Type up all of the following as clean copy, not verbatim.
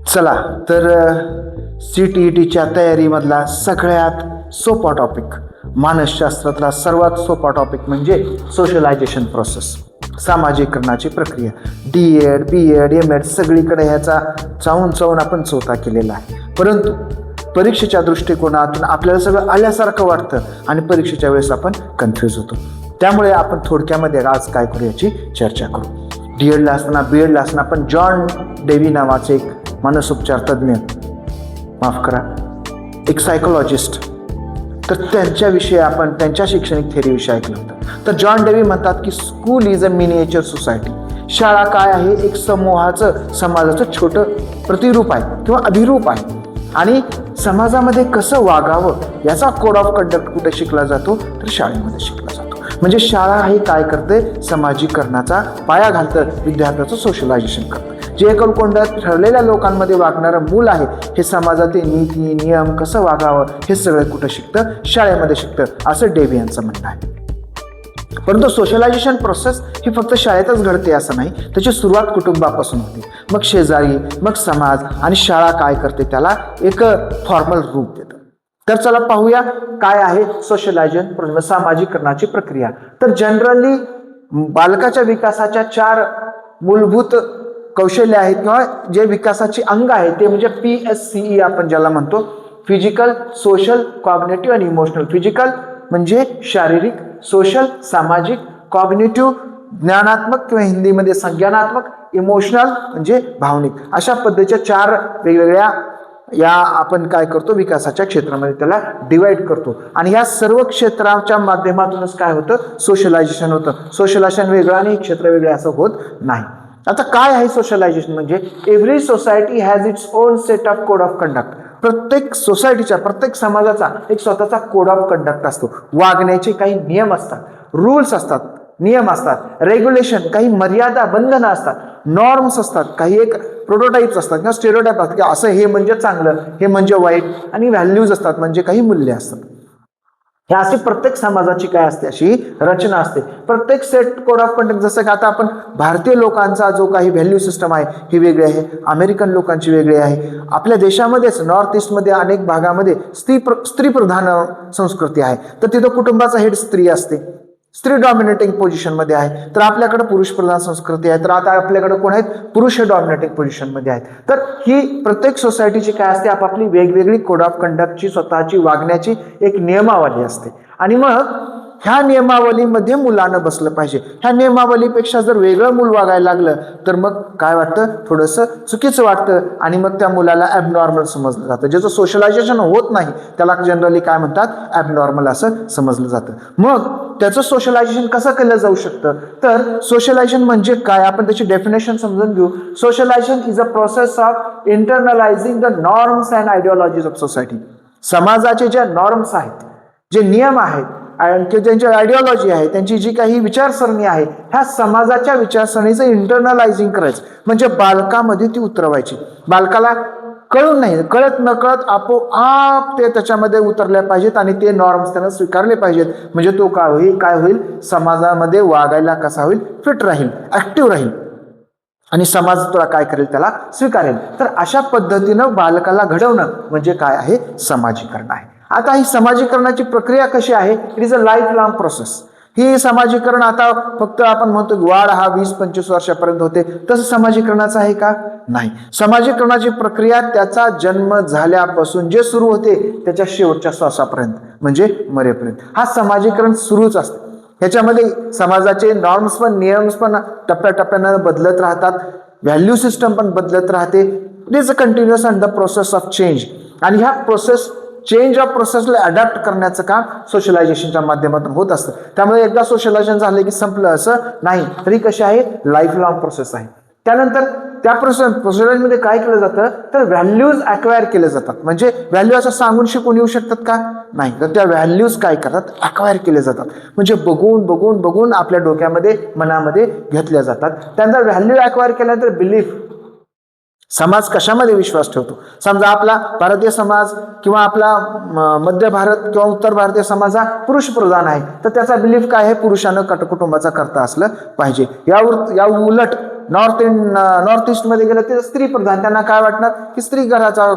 चला तर CTETच्या तयारीमधला सगळ्यात सोपा टॉपिक, मानसशास्त्रातला सर्वात सोपा टॉपिक म्हणजे सोशलायझेशन प्रोसेस, सामाजिकरणाची प्रक्रिया. D.Ed, B.Ed, M.Ed सगळीकडे ह्याचा चावून आपण चोथा केलेला आहे. परंतु परीक्षेच्या दृष्टिकोनातून आपल्याला सगळं आल्यासारखं वाटतं आणि परीक्षेच्या वेळेस आपण कन्फ्यूज होतो. त्यामुळे आपण थोडक्यामध्ये आज काय करू याची चर्चा करू. D.Edला असताना B.Edला असताना आपण जॉन डेवी नावाचे एक मानसोपचार तज्ज्ञ, माफ करा, एक सायकोलॉजिस्ट, तर त्यांच्याविषयी आपण त्यांच्या शैक्षणिक थेअरीविषयी ऐकलं होतं. तर जॉन डेवी म्हणतात की school is a miniature society. शाळा काय आहे? एक समूहाचं, समाजाचं छोटं प्रतिरूप आहे किंवा अभिरूप आहे. आणि समाजामध्ये कसं वागावं याचा कोड ऑफ कंडक्ट कुठे शिकला जातो? तर शाळेमध्ये शिकला जातो. म्हणजे शाळा हे काय करते? समाजीकरणाचा पाया घालतं, विद्यार्थ्याचं सोशलायझेशन करतं. जे एकलकोंड्यात ठरलेल्या लोकांमध्ये वागणारं मूल आहे, हे समाजातील नीती नियम कसं वागावं हे सगळं कुठं शिकतं? शाळेमध्ये शिकतं, असं डेवी यांचं म्हणणं आहे. परंतु सोशलायझेशन प्रोसेस ही फक्त शाळेतच घडते असं नाही. त्याची सुरुवात कुटुंबापासून होते, मग शेजारी, मग समाज आणि शाळा काय करते त्याला एक फॉर्मल रूप देतं. तर चला पाहूया काय आहे सोशलायझेशन प्रोसेस, सामाजिकरणाची प्रक्रिया. तर जनरली बालकाच्या विकासाच्या 4 मूलभूत कौशल्य आहेत किंवा जे विकासाची अंग आहेत ते म्हणजे PSCE आपण ज्याला म्हणतो, फिजिकल, सोशल, कॉग्निटिव्ह आणि इमोशनल. फिजिकल म्हणजे शारीरिक, सोशल सामाजिक, कॉग्निटिव्ह ज्ञानात्मक किंवा हिंदीमध्ये संज्ञानात्मक, इमोशनल म्हणजे भावनिक. अशा पद्धतीच्या 4 वेगवेगळ्या या आपण काय करतो विकासाच्या क्षेत्रामध्ये त्याला डिवाइड करतो. आणि ह्या सर्व क्षेत्राच्या माध्यमातूनच काय होतं? सोशलायझेशन होतं. सोशलायझेशन वेगळं आणि क्षेत्र वेगळे असं होत नाही. आता काय आहे सोशलायझेशन? म्हणजे every society has its own set of code of conduct. प्रत्येक सोसायटीचा, प्रत्येक समाजाचा एक स्वतःचा कोड ऑफ कंडक्ट असतो. वागण्याचे काही नियम असतात, रूल्स असतात, नियम असतात, रेग्युलेशन काही मर्यादा बंधनं असतात, नॉर्म्स असतात, काही एक प्रोटोटाइप्स असतात किंवा स्टेरियोटाइप असतात की असं हे म्हणजे चांगलं, हे म्हणजे वाईट, आणि व्हॅल्यूज असतात म्हणजे काही मूल्य असतात. हे अशी प्रत्येक समाजाची काय असते? अशी रचना असते. प्रत्येक सेट कोड ऑफ कंडक्ट, जसं की आता आपण भारतीय लोकांचा जो काही व्हॅल्यू सिस्टम आहे ही वेगळी आहे, अमेरिकन लोकांची वेगळी आहे. आपल्या देशामध्येच नॉर्थ ईस्टमध्ये अनेक भागामध्ये स्त्री प्रधान संस्कृती आहे. तर तिथं कुटुंबाचा हेड स्त्री असते, स्त्री डॉमिनेटिंग पोझिशनमध्ये आहे. तर आपल्याकडे पुरुष प्रधान संस्कृती आहे. तर आता आपल्याकडे कोण आहेत? पुरुष हे डॉमिनेटिंग पोझिशनमध्ये आहेत. तर ही प्रत्येक सोसायटीची काय असते? आपापली वेगवेगळी कोड ऑफ कंडक्टची, स्वतःची वागण्याची एक नियमावली असते. आणि मग ह्या नियमावलीमध्ये मुलानं बसलं पाहिजे. ह्या नियमावलीपेक्षा जर वेगळं मूल वागायला लागलं तर मग काय वाटतं? थोडंसं चुकीचं वाटतं आणि मग त्या मुलाला ॲबनॉर्मल समजलं जातं. ज्याचं सोशलायझेशन होत नाही त्याला जनरली काय म्हणतात? ॲबनॉर्मल असं समजलं जातं. मग त्याचं सोशलायझेशन कसं केलं जाऊ शकतं? तर सोशलायझेशन म्हणजे काय? आपण त्याची डेफिनेशन समजून घेऊ. Socialisation is a process of internalising the norms and ideologies of society. समाजाचे ज्या नॉर्म्स आहेत, जे नियम आहेत, त्यांची आयडिओलॉजी आहे, त्यांची जी काही विचारसरणी आहे, ह्या समाजाच्या विचारसरणीचं इंटरनलायझिंग करायचं म्हणजे बालकामध्ये ती उतरवायची. बालकाला कळून नाही, कळत नकळत आपोआप ते त्याच्यामध्ये उतरल्या पाहिजेत आणि ते नॉर्म्स त्यांना स्वीकारले पाहिजेत. म्हणजे तो काय होईल? समाजामध्ये वागायला कसा होईल? फिट राहील, ऍक्टिव्ह राहील आणि समाज तुला काय करेल? त्याला स्वीकारेल. तर अशा पद्धतीनं बालकाला घडवणं म्हणजे काय आहे? समाजीकरण आहे. आता ही समाजीकरणाची प्रक्रिया कशी आहे? It is a lifelong process. ही समाजीकरण आता फक्त आपण म्हणतो वाढ हा 20-25 वर्षापर्यंत होते, तसं समाजीकरणाचं आहे का? नाही. समाजीकरणाची प्रक्रिया त्याचा जन्म झाल्यापासून जे सुरू होते त्याच्या शेवटच्या श्वासापर्यंत म्हणजे मरेपर्यंत हा समाजीकरण सुरूच असतं. ह्याच्यामध्ये समाजाचे नॉर्म्स पण, नियम्स पण टप्प्याटप्प्यानं बदलत राहतात, व्हॅल्यू सिस्टम पण बदलत राहते. It is a continuous and the process of change. आणि ह्या चेंज ऑफ प्रोसेसला अडॅप्ट करण्याचं काम सोशलायझेशनच्या माध्यमातून होत असतं. त्यामुळे एकदा सोशलायझेशन झालं की संपलं असं नाही, तरी कशी आहे? लाईफ लॉंग प्रोसेस आहे. त्यानंतर त्या प्रोसेसमध्ये काय केलं जातं? तर व्हॅल्यूज अक्वायर केले जातात. म्हणजे व्हॅल्यू असं सांगून शिकून येऊ शकतात का? नाही. तर त्या व्हॅल्यूज काय करतात? अक्वायर केले जातात. म्हणजे बघून आपल्या डोक्यामध्ये, मनामध्ये घेतल्या जातात. त्यानंतर व्हॅल्यू अक्वायर केल्यानंतर बिलीफ, समाज कशामध्ये विश्वास ठेवतो? समजा आपला भारतीय समाज किंवा आपला मध्य भारत किंवा उत्तर भारतीय समाज हा पुरुष प्रधान आहे, तर त्याचा बिलीफ काय आहे? पुरुषानं कुटुंबाचा कर्ता असलं पाहिजे. या उलट नॉर्थ ईस्टमध्ये गेलं ते स्त्री प्रधान, त्यांना काय वाटणार की स्त्री घराचा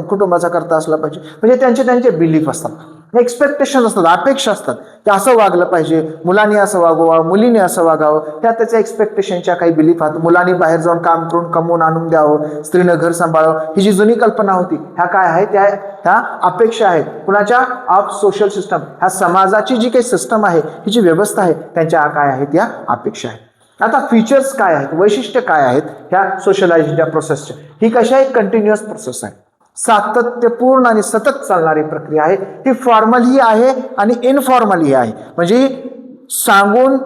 कुटुंबाचा करता असला पाहिजे. म्हणजे त्यांचे बिलीफ असतात, एक्सपेक्टेशन असतात, अपेक्षा असतात की असं वागलं पाहिजे, मुलांनी असं वागावं, मुलीने असं वागावं, त्या त्याच्या एक्सपेक्टेशनच्या काही बिलीफ आहेत. मुलांनी बाहेर जाऊन काम करून कमवून आणून द्यावं, स्त्रीनं घर सांभाळावं, ही जी जुनी कल्पना होती ह्या काय आहेत, ह्या अपेक्षा आहेत कुणाच्या ऑफ सोशल सिस्टम, ह्या समाजाची जी काही सिस्टम आहे, ही जी व्यवस्था आहे, त्यांच्या काय आहेत या अपेक्षा आहेत. आता फीचर्स काय आहेत, वैशिष्ट्य काय आहेत ह्या सोशलायझेशनच्या प्रोसेसच्या, ही कशा एक कंटिन्युअस प्रोसेस आहे, सातत्यपूर्ण आणि सतत चालणारी प्रक्रिया आहे. ही फॉर्मलही आहे आणि इनफॉर्मलही आहे. म्हणजे सांगून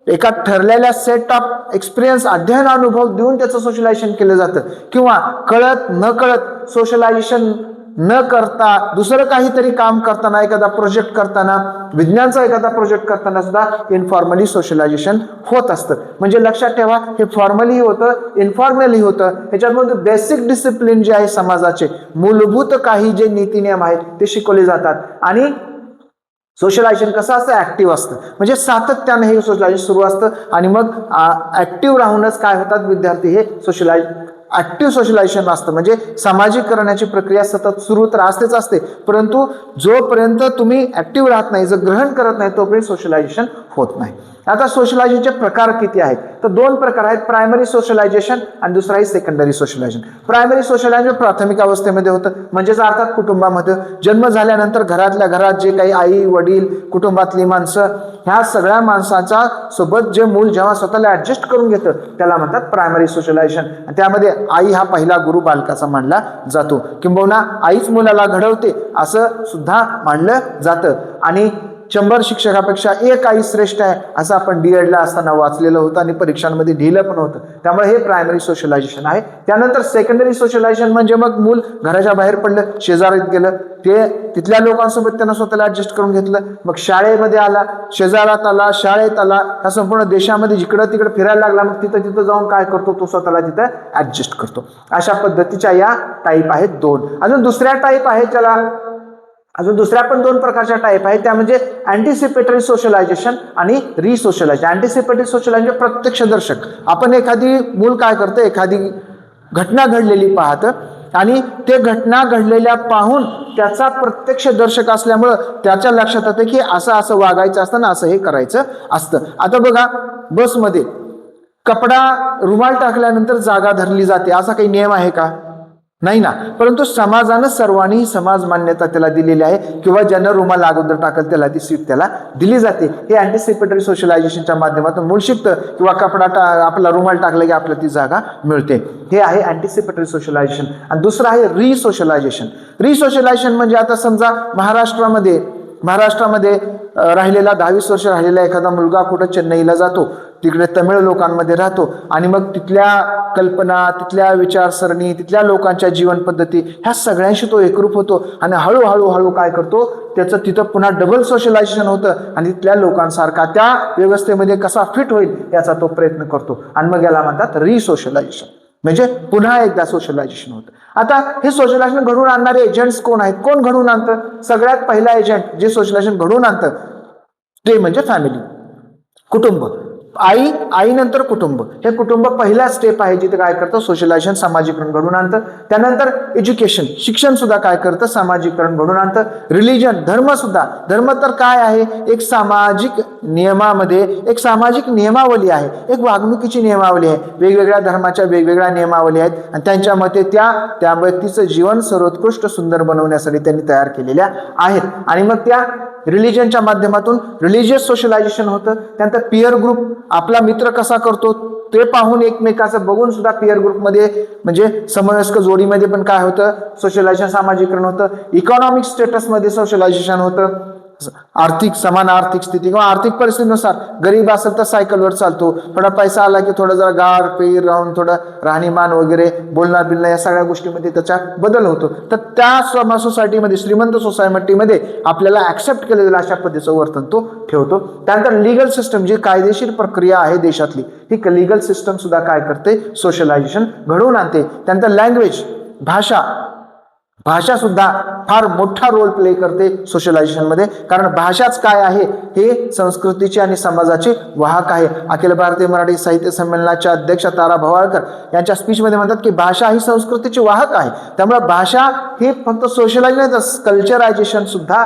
एका ठरलेल्या सेट ऑफ एक्सपिरियन्स अध्ययन अनुभव देऊन त्याचं सोशलायझेशन केलं जातं, किंवा कळत न कळत सोशलायझेशन न करता दुसरं काहीतरी काम करताना, एखादा प्रोजेक्ट करताना, विज्ञानचा एखादा प्रोजेक्ट करताना सुद्धा इनफॉर्मली सोशलायझेशन होत असतं. म्हणजे लक्षात ठेवा, हे फॉर्मली होतं, इनफॉर्मली होतं. ह्याच्यामध्ये बेसिक डिसिप्लिन जे आहे समाजाचे मूलभूत काही जे नीती नियम आहेत ते शिकवले जातात. आणि सोशलायझेशन कसं असतं, ऍक्टिव्ह असतं. म्हणजे सातत्याने हे सोशलायझेशन सुरू असतं. आणि मग ऍक्टिव्ह राहूनच काय होतात विद्यार्थी, हे ऍक्टिव्ह सोशलायझेशन असतं. म्हणजे सामाजिकरणाची प्रक्रिया सतत सुरू तर असतेच असते, परंतु जोपर्यंत तुम्ही ऍक्टिव्ह राहत नाही, जर ग्रहण करत नाही, तोपर्यंत सोशलायझेशन होत नाही. आता सोशलायझेशनचे प्रकार किती आहेत, तर दोन प्रकार आहेत, प्रायमरी सोशलायझेशन आणि दुसरा आहे सेकंडरी सोशलायझेशन. प्रायमरी सोशलायझेशन प्राथमिक अवस्थेमध्ये होतं, म्हणजेच अर्थात कुटुंबामध्ये जन्म झाल्यानंतर घरातल्या घरात जे काही आई वडील कुटुंबातली माणसं, ह्या सगळ्या माणसाचा सोबत जे मूल जेव्हा स्वतःला ऍडजस्ट करून घेतं त्याला म्हणतात प्रायमरी सोशलायझेशन. त्यामध्ये आई हा पहिला गुरु बालकाचा मानला जातो, किंबहुना आईच मुलाला घडवते असं सुद्धा मानलं जातं. आणि 100 शिक्षकापेक्षा एक आई श्रेष्ठ आहे असं आपण डीएडला असताना वाचलेलं होतं आणि परीक्षांमध्ये लिहिलं पण होतं. त्यामुळे हे प्रायमरी सोशलायझेशन आहे. त्यानंतर सेकंडरी सोशलायझेशन म्हणजे मग मूल घराच्या बाहेर पडलं, शेजारीत गेलं, ते तिथल्या लोकांसोबत त्यांना स्वतःला ऍडजस्ट करून घेतलं, मग शाळेमध्ये आला, शेजारात आला, शाळेत आला, ह्या संपूर्ण देशामध्ये जिकडं तिकडं फिरायला लागला, मग तिथं जाऊन काय करतो, तो स्वतःला तिथं ऍडजस्ट करतो. अशा पद्धतीच्या या टाईप आहेत दोन. अजून दुसऱ्या टाईप आहेत, त्याला अजून दुसऱ्या पण दोन प्रकारच्या टाईप आहेत, त्या म्हणजे अँटिसिपेटरी सोशलायझेशन आणि रिसोशलायझेशन. अँटिसिपेटरी सोशलायझेशन प्रत्यक्षदर्शक, आपण एखादी मूल काय करतं, एखादी घटना घडलेली पाहतं आणि ते घटना घडलेल्या पाहून त्याचा प्रत्यक्ष दर्शक असल्यामुळं त्याच्या लक्षात येतं की असं असं वागायचं असतं ना, असं हे करायचं असतं. आता बघा, बसमध्ये कपडा रुमाल टाकल्यानंतर जागा धरली जाते असा काही नियम आहे का? नाही ना. परंतु समाजानं सर्वांनी समाज मान्यता त्याला दिलेली आहे, किंवा ज्यांना रुमाल अगोदर टाकल त्याला ती सीट त्याला दिली जाते. हे अँटिसिपेटरी सोशलायझेशनच्या माध्यमातून मूल शिकतं, किंवा कपडा आपला रुमाल टाकला की आपल्याला ती जागा मिळते. हे आहे अँटिसिपेटरी सोशलायझेशन. आणि दुसरं आहे रिसोशलायझेशन. रिसोशलायझेशन म्हणजे आता समजा महाराष्ट्रामध्ये राहिलेला 10-20 वर्ष राहिलेला एखादा मुलगा कुठं चेन्नईला जातो, तिकडे तमिळ लोकांमध्ये राहतो, आणि मग तिथल्या कल्पना, तिथल्या विचारसरणी, तिथल्या लोकांच्या जीवन पद्धती ह्या सगळ्यांशी तो एकरूप होतो. आणि हळूहळू काय करतो, त्याचं तिथं पुन्हा डबल सोशलायझेशन होतं आणि तिथल्या लोकांसारखा त्या व्यवस्थेमध्ये कसा फिट होईल याचा तो प्रयत्न करतो. आणि मग याला म्हणतात रिसोशलायझेशन, म्हणजे पुन्हा एकदा सोशलायझेशन होतं. आता हे सोशलायझेशन घडवून आणणारे एजंट्स कोण आहेत, कोण घडवून आणतं? सगळ्यात पहिला एजंट जे सोशलायझेशन घडवून आणतं ते म्हणजे फॅमिली, कुटुंब. आईनंतर कुटुंब. हे कुटुंब पहिला स्टेप आहे जिथे काय करतं, सोशलायझेशन, सामाजिकरण घडवून आणतं. त्यानंतर एज्युकेशन, शिक्षण सुद्धा काय करतं, सामाजिकरण घडवून आणतं. रिलिजन, धर्म सुद्धा. धर्म तर काय आहे, एक सामाजिक नियमामध्ये एक सामाजिक नियमावली आहे, एक वागणुकीची नियमावली आहे. वेगवेगळ्या धर्माच्या वेगवेगळ्या नियमावली आहेत आणि त्यांच्या मते त्या व्यक्तीचं जीवन सर्वोत्कृष्ट सुंदर बनवण्यासाठी त्यांनी तयार केलेल्या आहेत. आणि मग त्या रिलिजनच्या माध्यमातून रिलिजियस सोशलायझेशन होतं. त्यानंतर पियर ग्रुप, आपला मित्र कसा करतो ते पाहून एकमेकाचं बघून सुद्धा पियर ग्रुपमध्ये म्हणजे समवयस्क जोडीमध्ये पण काय होतं, सोशलायझेशन, सामाजिकरण होतं. इकॉनॉमिक स्टेटसमध्ये सोशलायझेशन होतं. समान आर्थिक स्थिती किंवा आर्थिक परिस्थितीनुसार, गरीब असेल तर सायकलवर चालतो, थोडा पैसा आला की थोडं जरा गार पेर राहून थोडं राहणीमान वगैरे, बोलणार बिलणं, या सगळ्या गोष्टीमध्ये त्याचा बदल होतो. तर त्या सोसायटीमध्ये, श्रीमंत सोसायटीमध्ये आपल्याला ऍक्सेप्ट केलं जाईल अशा पद्धतीचं वर्तन तो ठेवतो. त्यानंतर लिगल सिस्टम, जी कायदेशीर प्रक्रिया आहे देशातली, ही लिगल सिस्टम सुद्धा काय करते, सोशलायझेशन घडवून आणते. त्यानंतर लँग्वेज, भाषा, भाषा सुद्धा फार मोठा रोल प्ले करते सोशलायझेशनमध्ये, कारण भाषाच काय आहे हे संस्कृतीचे आणि समाजाचे वाहक आहे. अखिल भारतीय मराठी साहित्य संमेलनाच्या अध्यक्ष तारा भवाळकर यांच्या स्पीचमध्ये म्हणतात की भाषा ही संस्कृतीचे वाहक आहे. त्यामुळे भाषा हे फक्त सोशलायझेशन, कल्चरायझेशन सुद्धा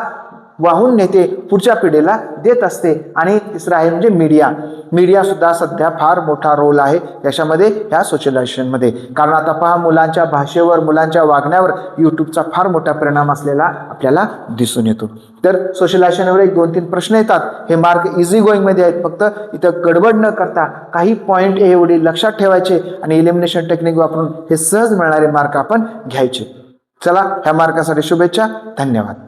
वाहून नेते, पुढच्या पिढीला देत असते. आणि तिसरं आहे म्हणजे मीडिया. मीडिया सुद्धा सध्या फार मोठा रोल आहे याच्यामध्ये, ह्या सोशलायझेशनमध्ये. कारण आता पहा, मुलांच्या भाषेवर, मुलांच्या वागण्यावर यूट्यूबचा फार मोठा परिणाम असलेला आपल्याला दिसून येतो. तर सोशलायझेशनवर 1-2-3 प्रश्न येतात. हे मार्क इझी गोईंगमध्ये आहेत. फक्त इथं गडबड न करता काही पॉईंट एवढे लक्षात ठेवायचे आणि इलिमिनेशन टेक्निक वापरून हे सहज मिळणारे मार्क आपण घ्यायचे. चला, ह्या मार्कासाठी शुभेच्छा. धन्यवाद.